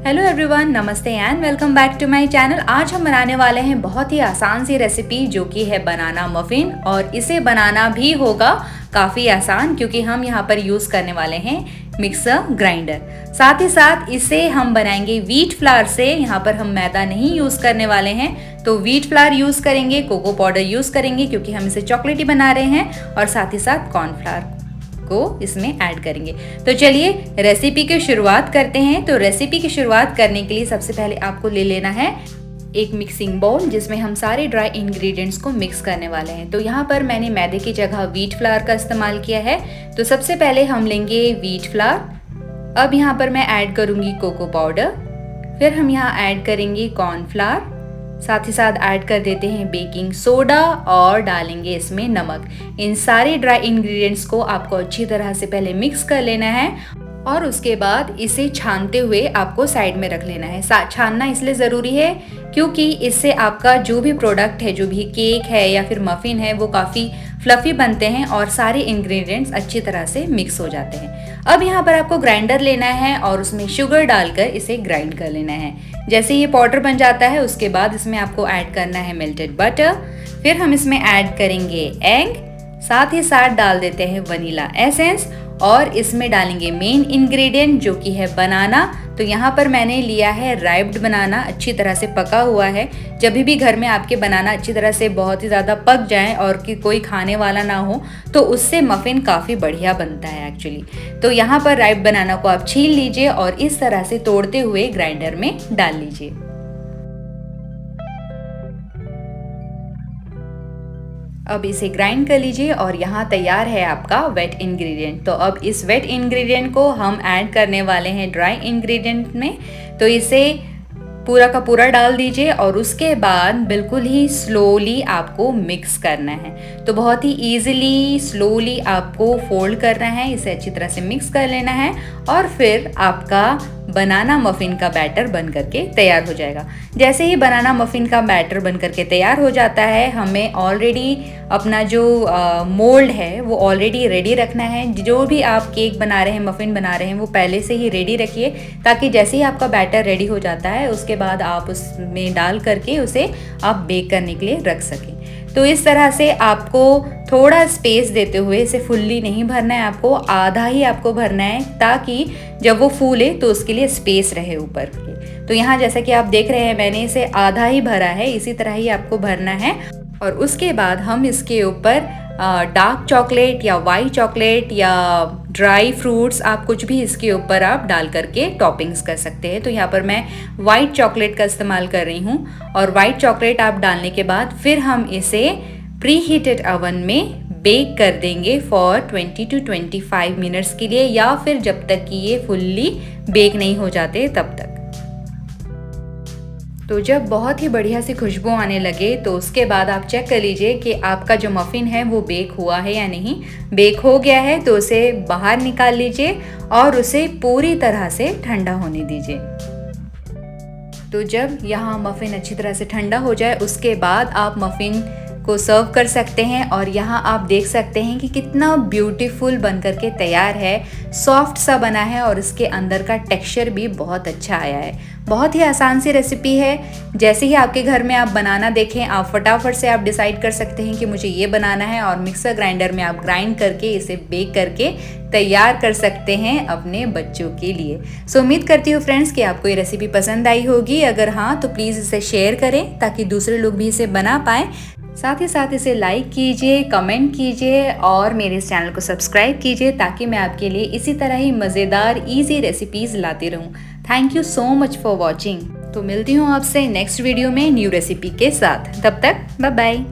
Hello everyone, namaste and welcome back to my channel. आज हम बनाने वाले हैं बहुत ही आसान सी रेसिपी जो कि है बनाना मफिन। और इसे बनाना भी होगा काफ़ी आसान क्योंकि हम यहाँ पर यूज़ करने वाले हैं मिक्सर ग्राइंडर। साथ ही साथ इसे हम बनाएंगे व्हीट फ्लावर से। यहाँ पर हम मैदा नहीं यूज़ करने वाले हैं, तो व्हीट फ्लावर यूज़ करेंगे, कोको पाउडर यूज़ करेंगे क्योंकि हम इसे चॉकलेटी बना रहे हैं, और साथ ही साथ कॉर्नफ्लावर को इसमें ऐड करेंगे। तो चलिए रेसिपी की शुरुआत करते हैं। तो रेसिपी की शुरुआत करने के लिए सबसे पहले आपको ले लेना है एक मिक्सिंग बाउल जिसमें हम सारे ड्राई इंग्रेडिएंट्स को मिक्स करने वाले हैं। तो यहाँ पर मैंने मैदे की जगह व्हीट फ्लावर का इस्तेमाल किया है। तो सबसे पहले हम लेंगे व्हीट फ्लावर। अब यहाँ पर मैं ऐड करूँगी कोको पाउडर, फिर हम यहाँ ऐड करेंगे कॉर्नफ्लावर, साथ ही साथ ऐड कर देते हैं बेकिंग सोडा और डालेंगे इसमें नमक। इन सारे ड्राई इंग्रेडिएंट्स को आपको अच्छी तरह से पहले मिक्स कर लेना है और उसके बाद इसे छानते हुए आपको साइड में रख लेना है। छानना इसलिए ज़रूरी है क्योंकि इससे आपका जो भी प्रोडक्ट है, जो भी केक है या फिर मफ़िन है, वो काफ़ी फ्लफ़ी बनते हैं और सारे इंग्रेडिएंट्स अच्छी तरह से मिक्स हो जाते हैं। अब यहाँ पर आपको ग्राइंडर लेना है और उसमें शुगर डालकर इसे ग्राइंड कर लेना है। जैसे ये पाउडर बन जाता है उसके बाद इसमें आपको ऐड करना है मेल्टेड बटर, फिर हम इसमें ऐड करेंगे एग, साथ ही साथ डाल देते हैं वनीला एसेंस और इसमें डालेंगे मेन इंग्रेडिएंट जो कि है बनाना। तो यहाँ पर मैंने लिया है राइप्ड बनाना, अच्छी तरह से पका हुआ है। जब भी घर में आपके बनाना अच्छी तरह से बहुत ही ज़्यादा पक जाए और कि कोई खाने वाला ना हो तो उससे मफ़िन काफ़ी बढ़िया बनता है एक्चुअली। तो यहाँ पर राइप्ड बनाना को आप छील लीजिए और इस तरह से तोड़ते हुए ग्राइंडर में डाल लीजिए। अब इसे ग्राइंड कर लीजिए और यहाँ तैयार है आपका वेट इंग्रेडिएंट। तो अब इस वेट इंग्रेडिएंट को हम ऐड करने वाले हैं ड्राई इंग्रेडिएंट में। तो इसे पूरा का पूरा डाल दीजिए और उसके बाद बिल्कुल ही स्लोली आपको मिक्स करना है। तो बहुत ही इजीली स्लोली आपको फोल्ड करना है, इसे अच्छी तरह से मिक्स कर लेना है और फिर आपका बनाना मफ़िन का बैटर बन करके तैयार हो जाएगा। जैसे ही बनाना मफ़िन का बैटर बन करके तैयार हो जाता है, हमें ऑलरेडी अपना जो मोल्ड है वो ऑलरेडी रेडी रखना है। जो भी आप केक बना रहे हैं, मफ़िन बना रहे हैं, वो पहले से ही रेडी रखिए ताकि जैसे ही आपका बैटर रेडी हो जाता है उसके बाद आप उसमें डाल करके उसे आप बेक करने के लिए रख सकें। तो इस तरह से आपको थोड़ा स्पेस देते हुए, इसे फुल्ली नहीं भरना है, आपको आधा ही आपको भरना है ताकि जब वो फूले तो उसके लिए स्पेस रहे ऊपर के। तो यहाँ जैसा कि आप देख रहे हैं मैंने इसे आधा ही भरा है, इसी तरह ही आपको भरना है। और उसके बाद हम इसके ऊपर डार्क चॉकलेट या वाइट चॉकलेट या ड्राई फ्रूट्स, आप कुछ भी इसके ऊपर आप डाल करके टॉपिंग्स कर सकते हैं। तो यहाँ पर मैं वाइट चॉकलेट का इस्तेमाल कर रही हूँ और वाइट चॉकलेट आप डालने के बाद फिर हम इसे प्री हीटेड ओवन में बेक कर देंगे फॉर 20 to 25 मिनट्स के लिए, या फिर जब तक कि ये फुल्ली बेक नहीं हो जाते तब तक। तो जब बहुत ही बढ़िया सी खुशबू आने लगे तो उसके बाद आप चेक कर लीजिए कि आपका जो मफ़िन है वो बेक हुआ है या नहीं। बेक हो गया है तो उसे बाहर निकाल लीजिए और उसे पूरी तरह से ठंडा होने दीजिए। तो जब यहाँ मफ़िन अच्छी तरह से ठंडा हो जाए उसके बाद आप मफ़िन को सर्व कर सकते हैं। और यहाँ आप देख सकते हैं कि कितना ब्यूटीफुल बन करके तैयार है, सॉफ्ट सा बना है और इसके अंदर का टेक्सचर भी बहुत अच्छा आया है। बहुत ही आसान सी रेसिपी है। जैसे ही आपके घर में आप बनाना देखें, आप फटाफट से आप डिसाइड कर सकते हैं कि मुझे ये बनाना है और मिक्सर ग्राइंडर में आप ग्राइंड करके इसे बेक करके तैयार कर सकते हैं अपने बच्चों के लिए। सो उम्मीद करती हूँ फ्रेंड्स कि आपको ये रेसिपी पसंद आई होगी। अगर हाँ तो प्लीज़ इसे शेयर करें ताकि दूसरे लोग भी इसे बना पाएँ। साथ ही साथ इसे लाइक कीजिए, कमेंट कीजिए और मेरे इस चैनल को सब्सक्राइब कीजिए ताकि मैं आपके लिए इसी तरह ही मज़ेदार ईजी रेसिपीज़ लाती रहूँ। Thank you so much for watching. तो मिलती हूँ आपसे नेक्स्ट वीडियो में न्यू रेसिपी के साथ। तब तक बाय बाय।